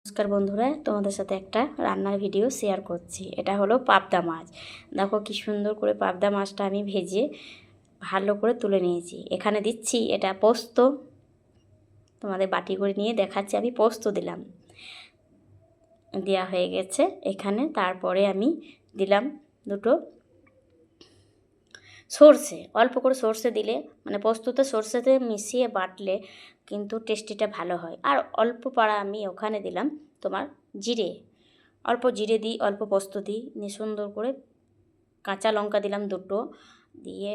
নমস্কার বন্ধুরা, তোমাদের সাথে একটা রান্নার ভিডিও শেয়ার করছি। এটা হলো পাবদা মাছ। দেখো কি সুন্দর করে পাবদা মাছটা আমি ভেজে ভালো করে তুলে নিয়েছি। এখানে দিচ্ছি এটা পোস্ত। তোমাদের বাটি করে নিয়ে দেখাচ্ছি আমি পোস্ত দিলাম, দেওয়া হয়ে গেছে এখানে। তারপরে আমি দিলাম দুটো সর্ষে, অল্প করে সর্ষে দিলে মানে পোস্ততে সর্ষেতে মিশিয়ে বাটলে কিন্তু টেস্টিটা ভালো হয়। আর অল্প পাড়া আমি ওখানে দিলাম তোমার জিরে, অল্প জিরে দিই, অল্প পোস্ত দিই, নিয়ে সুন্দর করে কাঁচা লঙ্কা দিলাম দুটো, দিয়ে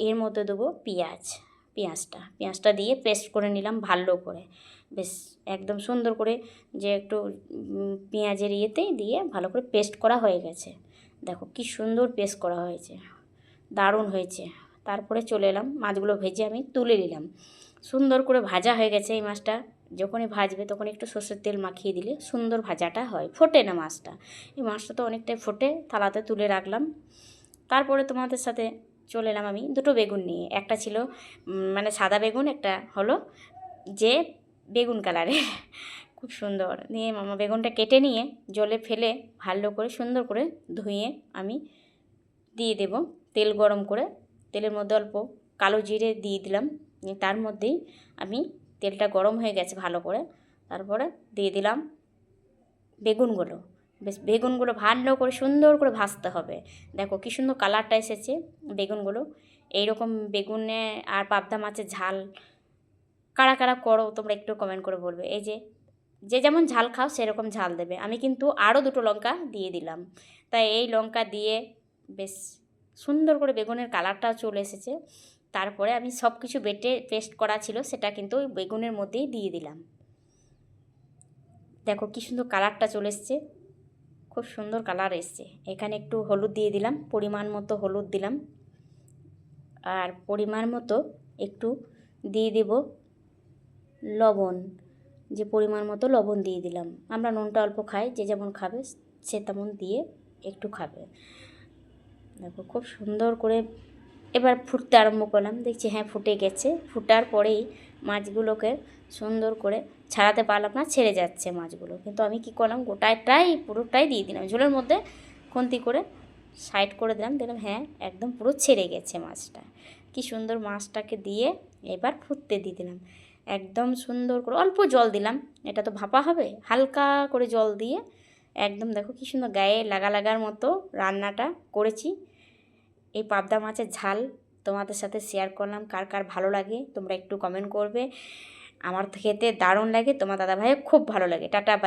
এর মধ্যে দেবো পেঁয়াজটা দিয়ে পেস্ট করে নিলাম ভালো করে, বেশ একদম সুন্দর করে, যে একটু পেঁয়াজের ইয়েতেই দিয়ে ভালো করে পেস্ট করা হয়ে গেছে। দেখো কি সুন্দর পেস্ট করা হয়েছে, দারুণ হয়েছে। তারপরে চলে এলাম, মাছগুলো ভেজে আমি তুলে নিলাম। সুন্দর করে ভাজা হয়ে গেছে। এই মাছটা যখনই ভাজবে তখন একটু সর্ষের তেল মাখিয়ে দিলে সুন্দর ভাজাটা হয়, ফোটে না মাছটা। এই মাছটা তো অনেকটাই ফোটে, থালাতে তুলে রাখলাম। তারপরে তোমাদের সাথে চলে এলাম আমি দুটো বেগুন নিয়ে। একটা ছিল মানে সাদা বেগুন, একটা হলো যে বেগুন কালারের খুব সুন্দর। নিয়ে মামা বেগুনটা কেটে নিয়ে জলে ফেলে ভালো করে সুন্দর করে ধুয়ে আমি দিয়ে দেব তেল গরম করে। তেলের মধ্যে অল্প কালো জিরে দিয়ে দিলাম, তার মধ্যেই আমি তেলটা গরম হয়ে গেছে ভালো করে। তারপরে দিয়ে দিলাম বেগুনগুলো। বেশ বেগুনগুলো ভালো করে সুন্দর করে ভাজতে হবে। দেখো কী সুন্দর কালারটা এসেছে বেগুনগুলো। এইরকম বেগুনে আর পাবদা মাছের ঝাল কারা কারা করো তোমরা একটু কমেন্ট করে বলবে। এই যে যে যেমন ঝাল খাও সেরকম ঝাল দেবে। আমি কিন্তু আরও দুটো লঙ্কা দিয়ে দিলাম। তাই এই লঙ্কা দিয়ে বেশ সুন্দর করে বেগুনের কালারটাও চলে এসেছে। তারপরে আমি সব কিছু বেটে পেস্ট করা ছিল সেটা কিন্তু ওই বেগুনের মধ্যেই দিয়ে দিলাম। দেখো কী সুন্দর কালারটা চলে এসছে, খুব সুন্দর কালার এসছে। এখানে একটু হলুদ দিয়ে দিলাম, পরিমাণ মতো হলুদ দিলাম, আর পরিমাণ মতো একটু দিয়ে দেব লবণ, যে পরিমাণ মতো লবণ দিয়ে দিলাম। আমরা নুনটা অল্প খাই, যে যেমন খাবে সে তেমন দিয়ে একটু খাবে। দেখো খুব সুন্দর করে এবার ফুটতে আরম্ভ করলাম, দেখছি হ্যাঁ ফুটে গেছে। ফুটার পরেই মাছগুলোকে সুন্দর করে ছাড়াতে পারলাম না, ছেড়ে যাচ্ছে মাছগুলো। কিন্তু আমি কি করলাম, গোটাটাই পুরোটাই দিয়ে দিলাম ঝোলের মধ্যে, খুন্তি করে সাইড করে দিলাম। দেখলাম হ্যাঁ একদম পুরো ছেড়ে গেছে মাছটা। কি সুন্দর মাছটাকে দিয়ে এবার ফুটতে দিয়ে দিলাম একদম সুন্দর করে। অল্প জল দিলাম, এটা তো ভাপা হবে, হালকা করে জল দিয়ে একদম। দেখো কি সুন্দর গায়ে লাগার মতো রান্নাটা করেছি। এই পাবদা মাছের ঝাল তোমাদের সাথে শেয়ার করলাম। কার কার ভালো লাগে তোমরা একটু কমেন্ট করবে। আমার খেতে দারুণ লাগে, তোমার দাদাভাইয়ের খুব ভালো লাগে। Tata bye.